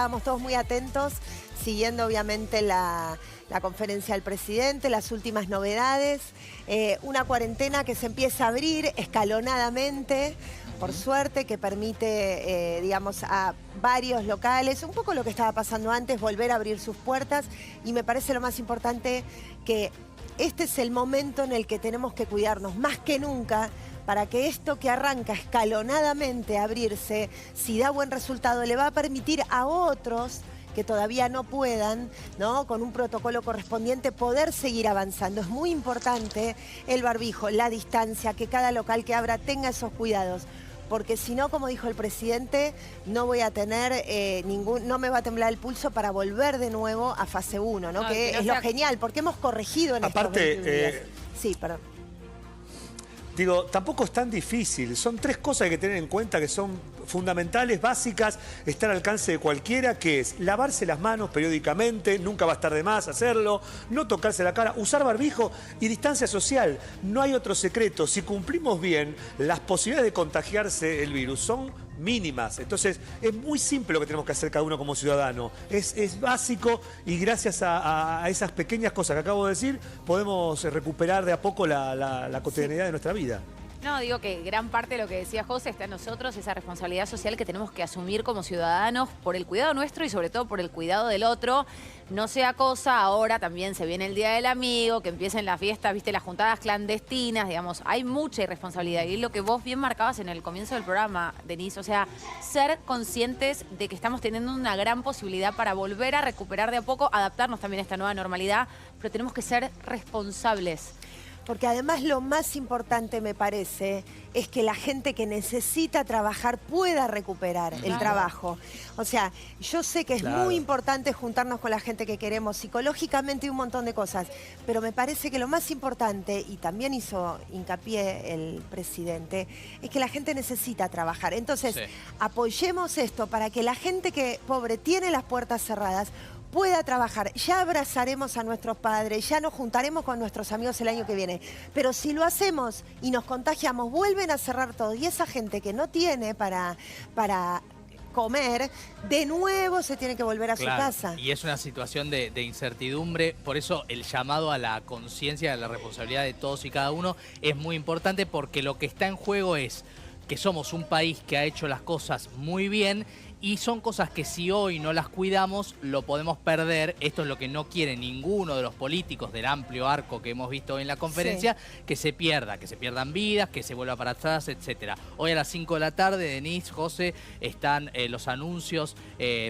Estábamos todos muy atentos, siguiendo obviamente la conferencia del presidente, las últimas novedades, una cuarentena que se empieza a abrir escalonadamente, por suerte, que permite, digamos, a varios locales, un poco lo que estaba pasando antes, volver a abrir sus puertas, y me parece lo más importante que este es el momento en el que tenemos que cuidarnos más que nunca, para que esto que arranca escalonadamente a abrirse, si da buen resultado, le va a permitir a otros que todavía no puedan, ¿no?, con un protocolo correspondiente, poder seguir avanzando. Es muy importante el barbijo, la distancia, que cada local que abra tenga esos cuidados. Porque si no, como dijo el presidente, no voy a tener no me va a temblar el pulso para volver de nuevo a fase 1, ¿no? Que es lo genial, porque hemos corregido en estos 21 días. Sí, perdón. Digo, tampoco es tan difícil. Son tres cosas que hay que tener en cuenta que son fundamentales, básicas, estar al alcance de cualquiera, que es lavarse las manos periódicamente, nunca va a estar de más hacerlo, no tocarse la cara, usar barbijo y distancia social. No hay otro secreto. Si cumplimos bien, las posibilidades de contagiarse el virus son mínimas. Entonces, es muy simple lo que tenemos que hacer cada uno como ciudadano. Es básico, y gracias a esas pequeñas cosas que acabo de decir, podemos recuperar de a poco la cotidianidad de nuestra vida. No, digo que gran parte de lo que decía José está en nosotros, esa responsabilidad social que tenemos que asumir como ciudadanos por el cuidado nuestro y sobre todo por el cuidado del otro. No sea cosa, ahora también se viene el Día del Amigo, que empiecen las fiestas, viste, las juntadas clandestinas, digamos, hay mucha irresponsabilidad. Y es lo que vos bien marcabas en el comienzo del programa, Denise, o sea, ser conscientes de que estamos teniendo una gran posibilidad para volver a recuperar de a poco, adaptarnos también a esta nueva normalidad, pero tenemos que ser responsables. Porque además lo más importante, me parece, es que la gente que necesita trabajar pueda recuperar el trabajo. O sea, yo sé que es muy importante juntarnos con la gente que queremos psicológicamente y un montón de cosas, pero me parece que lo más importante, y también hizo hincapié el presidente, es que la gente necesita trabajar. Entonces, apoyemos esto para que la gente que, pobre, tiene las puertas cerradas, pueda trabajar. Ya abrazaremos a nuestros padres, ya nos juntaremos con nuestros amigos el año que viene. Pero si lo hacemos y nos contagiamos, vuelven a cerrar todo. Y esa gente que no tiene para comer, de nuevo se tiene que volver a su casa. Y es una situación de incertidumbre, por eso el llamado a la conciencia, a la responsabilidad de todos y cada uno es muy importante, porque lo que está en juego es que somos un país que ha hecho las cosas muy bien, y son cosas que si hoy no las cuidamos, lo podemos perder. Esto es lo que no quiere ninguno de los políticos del amplio arco que hemos visto hoy en la conferencia, que se pierdan vidas, que se vuelva para atrás, etcétera. Hoy a las 5 de la tarde, Denise, José, están los anuncios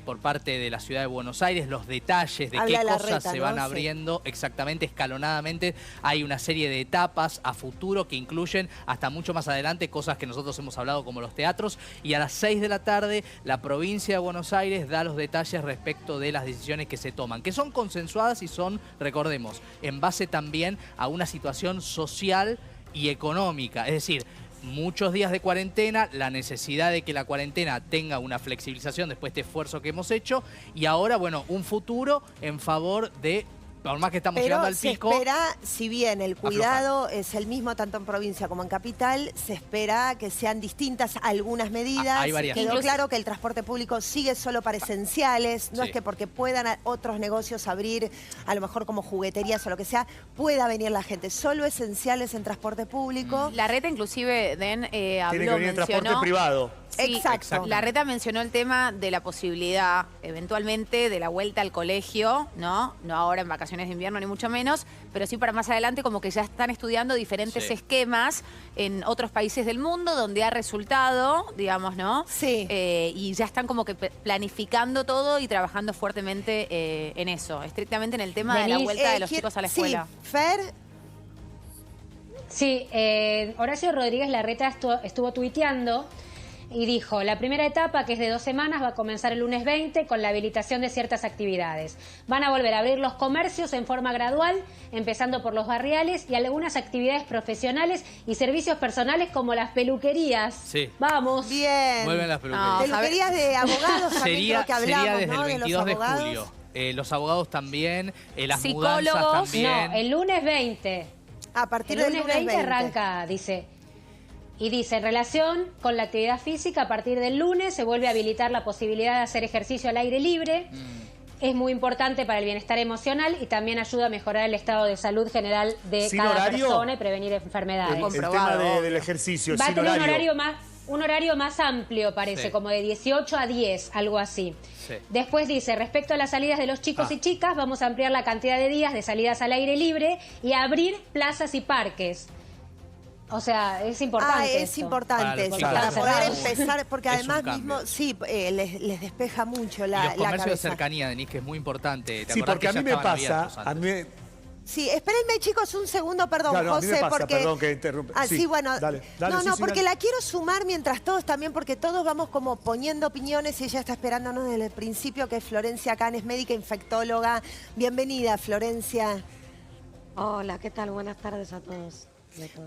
por parte de la ciudad de Buenos Aires, los detalles de qué cosas se van abriendo exactamente, escalonadamente. Hay una serie de etapas a futuro que incluyen hasta mucho más adelante cosas que nosotros hemos hablado, como los teatros. Y a las 6 de la tarde, la provincia de Buenos Aires da los detalles respecto de las decisiones que se toman, que son consensuadas y son, recordemos, en base también a una situación social y económica. Es decir, muchos días de cuarentena, la necesidad de que la cuarentena tenga una flexibilización después de este esfuerzo que hemos hecho, y ahora, bueno, un futuro en favor de... Por más que estamos llegando al pico... se espera, si bien el cuidado es el mismo tanto en provincia como en capital, se espera que sean distintas algunas medidas. Hay varias. Quedó claro que el transporte público sigue solo para esenciales, no es que porque puedan otros negocios abrir, a lo mejor como jugueterías o lo que sea, pueda venir la gente. Solo esenciales en transporte público. La Reta inclusive, Den, habló, tiene que venir en transporte privado. Sí, exacto. La Reta mencionó el tema de la posibilidad, eventualmente, de la vuelta al colegio, ¿no? No ahora en vacaciones de invierno, ni mucho menos, pero sí para más adelante, como que ya están estudiando diferentes esquemas en otros países del mundo donde ha resultado, digamos, ¿no? Sí. Y ya están como que planificando todo y trabajando fuertemente en eso, estrictamente en el tema de la vuelta de los chicos a la escuela. Sí, Fer. Sí, Horacio Rodríguez Larreta estuvo tuiteando y dijo: la primera etapa, que es de 2 semanas, va a comenzar el lunes 20 con la habilitación de ciertas actividades. Van a volver a abrir los comercios en forma gradual, empezando por los barriales, y algunas actividades profesionales y servicios personales como las peluquerías. Sí. Vamos. Bien. Vuelven las peluquerías. Peluquerías de abogados también creo que hablamos, sería desde ¿no? el 22 de julio. Los abogados también, las mudanzas también. No, el lunes 20. A partir del del lunes 20 arranca, dice. Y dice, en relación con la actividad física, a partir del lunes se vuelve a habilitar la posibilidad de hacer ejercicio al aire libre. Es muy importante para el bienestar emocional y también ayuda a mejorar el estado de salud general de cada persona y prevenir enfermedades. El tema del ejercicio, Va a sin tener horario. un horario más amplio, parece, Sí. como de 18 a 10, algo así. Sí. Después dice, respecto a las salidas de los chicos y chicas, vamos a ampliar la cantidad de días de salidas al aire libre y abrir plazas y parques. O sea, es importante. Es esto. importante eso, Para para los poder chicos. empezar, porque Es además un cambio. mismo, sí, les despeja mucho Y la los comercios de cabeza. cercanía, Denise, que es muy importante. ¿Te Sí, acordás porque que a mí ya me estaban pasa, abiertos a antes? mí... Sí, espérenme chicos un segundo, perdón, Claro, a mí José, me pasa, porque... perdón que interrumpe. Ah, Sí, sí, bueno, dale, no, sí, no, sí, porque dale. la quiero sumar mientras todos también, porque todos vamos como poniendo opiniones y ella está esperándonos desde el principio, que es Florencia Can, es médica infectóloga. Bienvenida, Florencia. Hola, ¿qué tal? Buenas tardes a todos.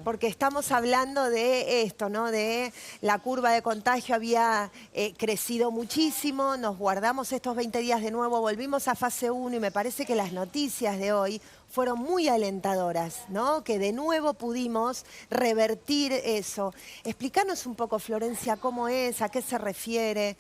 Porque estamos hablando de esto, ¿no? De la curva de contagio había crecido muchísimo, nos guardamos estos 20 días de nuevo, volvimos a fase 1 y me parece que las noticias de hoy fueron muy alentadoras, ¿no? Que de nuevo pudimos revertir eso. Explícanos un poco, Florencia, cómo es, a qué se refiere.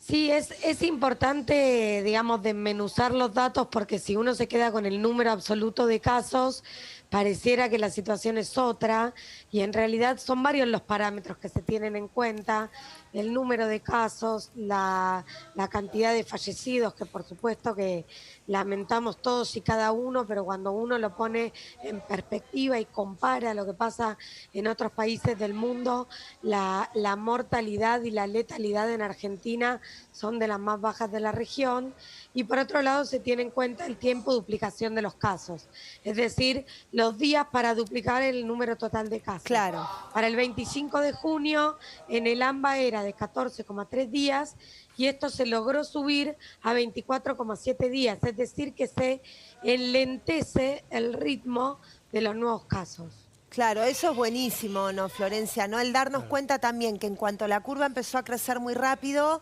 Sí, es importante, digamos, desmenuzar los datos porque si uno se queda con el número absoluto de casos, pareciera que la situación es otra y en realidad son varios los parámetros que se tienen en cuenta, el número de casos, la cantidad de fallecidos, que por supuesto que lamentamos todos y cada uno, pero cuando uno lo pone en perspectiva y compara lo que pasa en otros países del mundo, la mortalidad y la letalidad en Argentina son de las más bajas de la región. Y por otro lado se tiene en cuenta el tiempo de duplicación de los casos, es decir, los días para duplicar el número total de casos. Claro. Para el 25 de junio en el AMBA era de 14,3 días y esto se logró subir a 24,7 días, es decir, que se enlentece el ritmo de los nuevos casos. Claro, eso es buenísimo, ¿no, Florencia? ¿No? El darnos cuenta también que en cuanto la curva empezó a crecer muy rápido,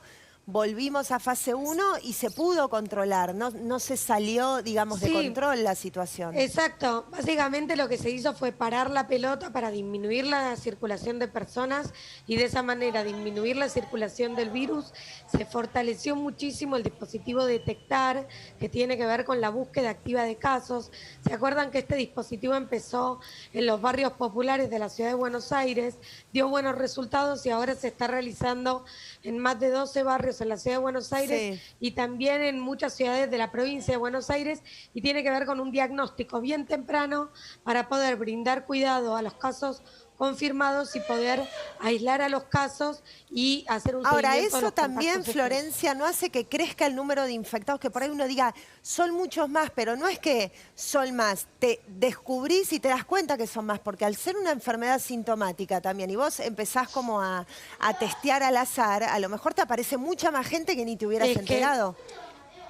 volvimos a fase 1 y se pudo controlar, no se salió, digamos, de Sí. control la situación. Exacto, básicamente lo que se hizo fue parar la pelota para disminuir la circulación de personas y de esa manera disminuir la circulación del virus. Se fortaleció muchísimo el dispositivo Detectar, que tiene que ver con la búsqueda activa de casos. ¿Se acuerdan que este dispositivo empezó en los barrios populares de la ciudad de Buenos Aires? Dio buenos resultados y ahora se está realizando en más de 12 barrios en la ciudad de Buenos Aires y también en muchas ciudades de la provincia de Buenos Aires y tiene que ver con un diagnóstico bien temprano para poder brindar cuidado a los casos confirmados y poder aislar a los casos y hacer un Ahora, seguimiento de eso los también, contactos estrechos. Florencia, no hace que crezca el número de infectados, que por ahí uno diga, son muchos más, pero no es que son más. Te descubrís y te das cuenta que son más, porque al ser una enfermedad sintomática también, y vos empezás como a testear al azar, a lo mejor te aparece mucha más gente que ni te hubieras enterado.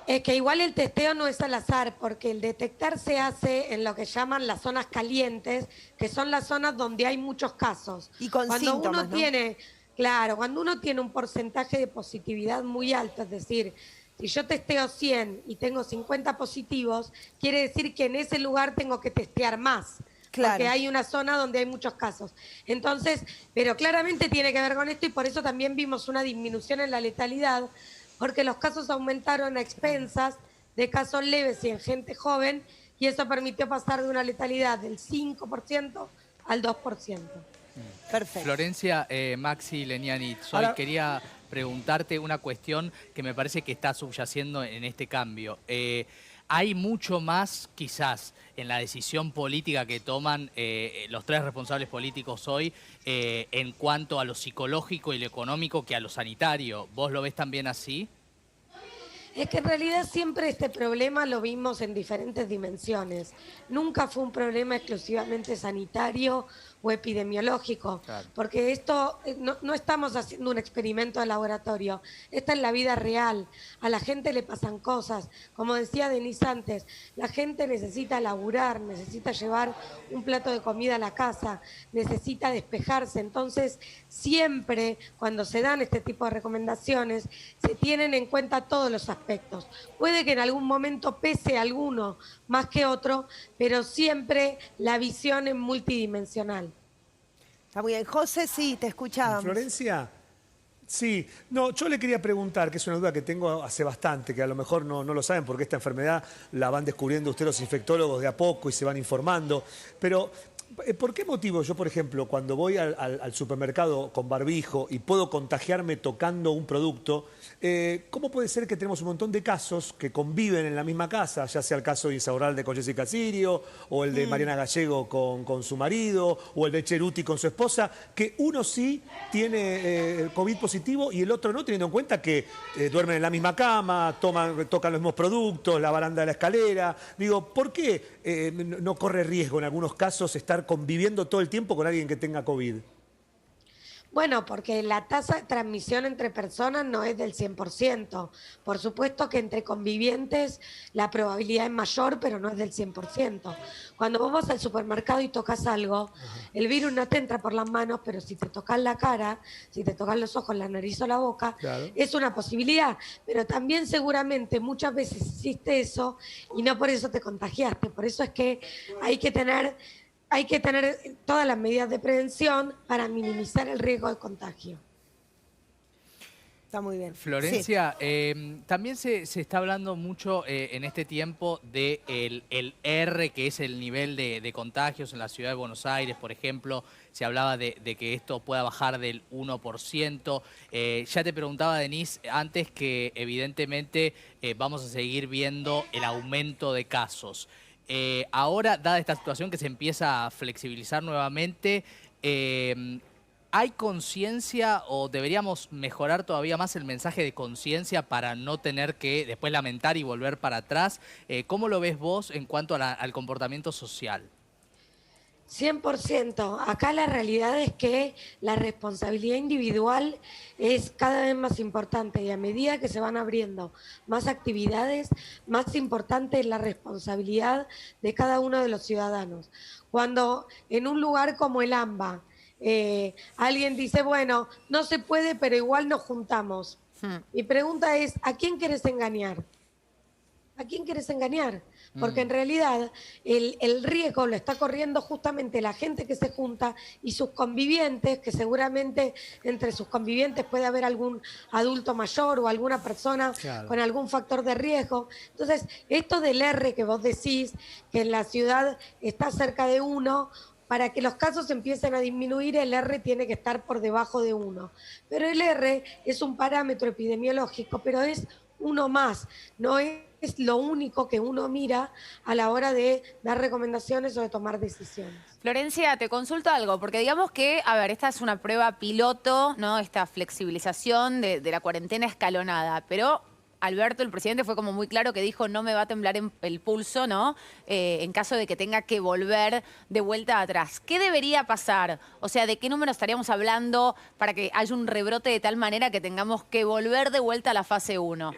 Es que igual el testeo no es al azar, porque el detectar se hace en lo que llaman las zonas calientes, que son las zonas donde hay muchos casos. Y con cuando síntomas, uno ¿no? tiene, claro, cuando uno tiene un porcentaje de positividad muy alto, es decir, si yo testeo 100 y tengo 50 positivos, quiere decir que en ese lugar tengo que testear más. Claro. Porque hay una zona donde hay muchos casos. Entonces, pero claramente tiene que ver con esto y por eso también vimos una disminución en la letalidad, porque los casos aumentaron a expensas de casos leves y en gente joven, y eso permitió pasar de una letalidad del 5% al 2%. Perfecto. Florencia, Maxi Leniani, Ahora- quería preguntarte una cuestión que me parece que está subyaciendo en este cambio. Hay mucho más, quizás, en la decisión política que toman los tres responsables políticos hoy en cuanto a lo psicológico y lo económico que a lo sanitario. ¿Vos lo ves también así? Es que en realidad siempre este problema lo vimos en diferentes dimensiones. Nunca fue un problema exclusivamente sanitario o epidemiológico, Claro. porque esto no estamos haciendo un experimento de laboratorio, esta es la vida real. A la gente le pasan cosas, como decía Denise antes, la gente necesita laburar, necesita llevar un plato de comida a la casa, necesita despejarse. Entonces, siempre cuando se dan este tipo de recomendaciones, se tienen en cuenta todos los aspectos. Puede que en algún momento pese alguno más que otro, pero siempre la visión es multidimensional. Está muy bien. José, sí, te escuchábamos. Florencia. Sí, no, yo le quería preguntar, que es una duda que tengo hace bastante, que a lo mejor no lo saben porque esta enfermedad la van descubriendo ustedes los infectólogos de a poco y se van informando, pero ¿por qué motivo yo, por ejemplo, cuando voy al supermercado con barbijo y puedo contagiarme tocando un producto, cómo puede ser que tenemos un montón de casos que conviven en la misma casa, ya sea el caso de Insaurralde con Jessica Sirio, o el de Mariana Gallego con su marido, o el de Cheruti con su esposa, que uno sí tiene COVID positivo y el otro no, teniendo en cuenta que duermen en la misma cama, tocan los mismos productos, la baranda de la escalera? Digo, ¿por qué no corre riesgo en algunos casos estar conviviendo todo el tiempo con alguien que tenga COVID? Bueno, porque la tasa de transmisión entre personas no es del 100%. Por supuesto que entre convivientes la probabilidad es mayor, pero no es del 100%. Cuando vos vas al supermercado y tocas algo, el virus no te entra por las manos, pero si te tocas la cara, si te tocas los ojos, la nariz o la boca, claro, es una posibilidad. Pero también seguramente muchas veces hiciste eso y no por eso te contagiaste. Por eso es que hay que tener todas las medidas de prevención para minimizar el riesgo de contagio. Está muy bien. Florencia, sí. También se está hablando mucho en este tiempo de el R, que es el nivel de contagios en la ciudad de Buenos Aires, por ejemplo. Se hablaba de que esto pueda bajar del 1%. Ya te preguntaba, Denise, antes que evidentemente vamos a seguir viendo el aumento de casos. Ahora, dada esta situación que se empieza a flexibilizar nuevamente, ¿hay conciencia o deberíamos mejorar todavía más el mensaje de conciencia para no tener que después lamentar y volver para atrás? ¿Cómo lo ves vos en cuanto al comportamiento social? 100%. Acá la realidad es que la responsabilidad individual es cada vez más importante y a medida que se van abriendo más actividades, más importante es la responsabilidad de cada uno de los ciudadanos. Cuando en un lugar como el AMBA alguien dice, bueno, no se puede, pero igual nos juntamos. Mi pregunta es, ¿a quién querés engañar? ¿A quién querés engañar? Porque en realidad el riesgo lo está corriendo justamente la gente que se junta y sus convivientes, que seguramente entre sus convivientes puede haber algún adulto mayor o alguna persona con algún factor de riesgo. Entonces, esto del R que vos decís, que en la ciudad está cerca de 1, para que los casos empiecen a disminuir, el R tiene que estar por debajo de 1. Pero el R es un parámetro epidemiológico, pero es uno más, no es lo único que uno mira a la hora de dar recomendaciones o de tomar decisiones. Florencia, te consulto algo, porque digamos que, a ver, esta es una prueba piloto, ¿no? Esta flexibilización de la cuarentena escalonada, pero Alberto, el presidente, fue como muy claro que dijo no me va a temblar el pulso, ¿no? En caso de que tenga que volver de vuelta atrás. ¿Qué debería pasar? O sea, ¿de qué número estaríamos hablando para que haya un rebrote de tal manera que tengamos que volver de vuelta a la fase 1?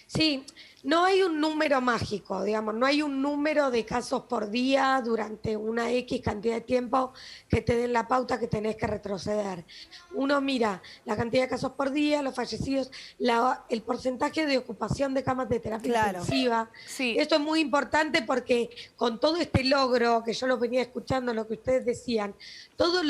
Sí, no hay un número mágico, digamos, no hay un número de casos por día durante una X cantidad de tiempo que te den la pauta que tenés que retroceder. Uno mira la cantidad de casos por día, los fallecidos, el porcentaje de ocupación de camas de terapia intensiva. Sí. Esto es muy importante porque con todo este logro, que yo lo venía escuchando, lo que ustedes decían, todo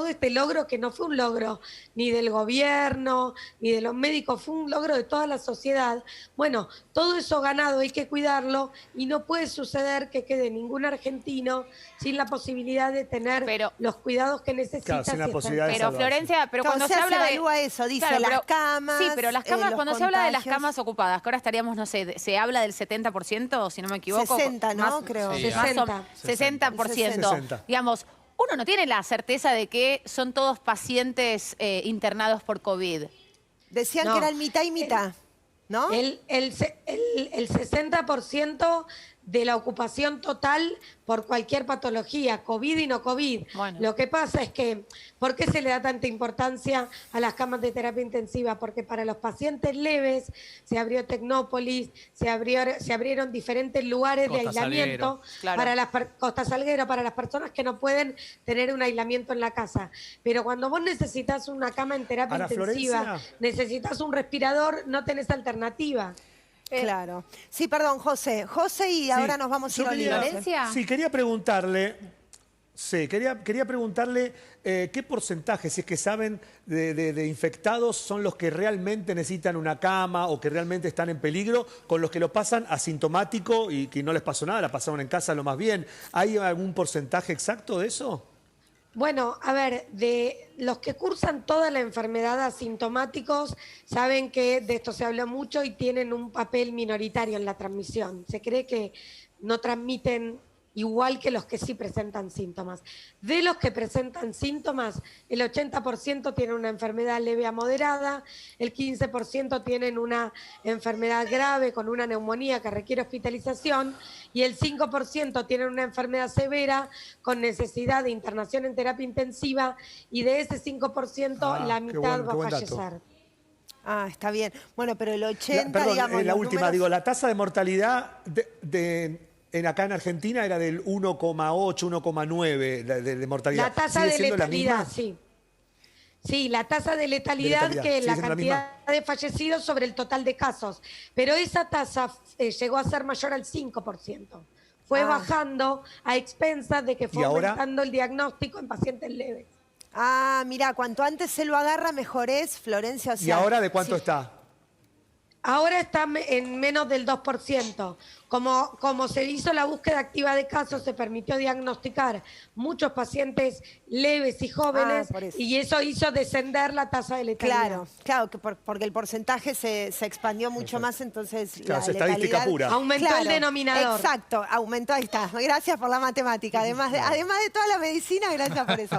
este logro que no fue un logro ni del gobierno, ni de los médicos, fue un logro de toda la sociedad. Bueno, todo eso ganado hay que cuidarlo y no puede suceder que quede ningún argentino sin la posibilidad de tener los cuidados que necesita. Claro, pero Florencia, pero cuando se habla de eso, dice las camas. Sí, pero las camas, cuando se habla de las camas ocupadas, que ahora estaríamos, no sé, se habla del 70%, si no me equivoco. 60, ¿no? Más, Creo. Sí, 60%. 60%. Digamos, uno no tiene la certeza de que son todos pacientes internados por COVID. Decían que eran mitad y mitad. ¿No? El 60% de la ocupación total por cualquier patología, COVID y no COVID. Bueno. Lo que pasa es que, ¿por qué se le da tanta importancia a las camas de terapia intensiva? Porque para los pacientes leves se abrió Tecnópolis, se abrieron diferentes lugares de aislamiento para las Costa Salguero, para las personas que no pueden tener un aislamiento en la casa. Pero cuando vos necesitas una cama en terapia intensiva, Florencia, necesitas un respirador, no tenés alternativa. Claro. Sí, perdón, José. José, y ahora nos vamos a ir a Oliver. Sí, quería preguntarle. Sí, quería preguntarle qué porcentaje, si es que saben, de infectados son los que realmente necesitan una cama o que realmente están en peligro, con los que lo pasan asintomático y que no les pasó nada, la pasaron en casa lo más bien. ¿Hay algún porcentaje exacto de eso? Bueno, a ver, de los que cursan toda la enfermedad asintomáticos, saben que de esto se habla mucho y tienen un papel minoritario en la transmisión. Se cree que no transmiten igual que los que sí presentan síntomas. De los que presentan síntomas, el 80% tienen una enfermedad leve a moderada, el 15% tienen una enfermedad grave con una neumonía que requiere hospitalización y el 5% tienen una enfermedad severa con necesidad de internación en terapia intensiva y de ese 5% la mitad va a fallecer. Ah, está bien. Bueno, pero el 80, Perdón, digamos, la los última, números... digo, la tasa de mortalidad acá en Argentina era del 1,8, 1,9 de mortalidad. La tasa ¿Sigue de siendo letalidad, la misma? sí. Sí, la tasa de letalidad, que es ¿sigue la siendo cantidad de fallecidos sobre el total de casos. Pero esa tasa llegó a ser mayor al 5%. Fue bajando a expensas de que fue aumentando el diagnóstico en pacientes leves. Ah, mira, cuanto antes se lo agarra, mejor es, Florencia. O sea, ¿Y ahora de cuánto está? Ahora está en menos del 2%. Como se hizo la búsqueda activa de casos, se permitió diagnosticar muchos pacientes leves y jóvenes y eso hizo descender la tasa de letalidad. Claro, porque el porcentaje se expandió mucho más, entonces Claro, la es estadística letalidad... pura. Aumentó el denominador. Exacto, aumentó, ahí está. Gracias por la matemática. Además de toda la medicina, gracias por eso.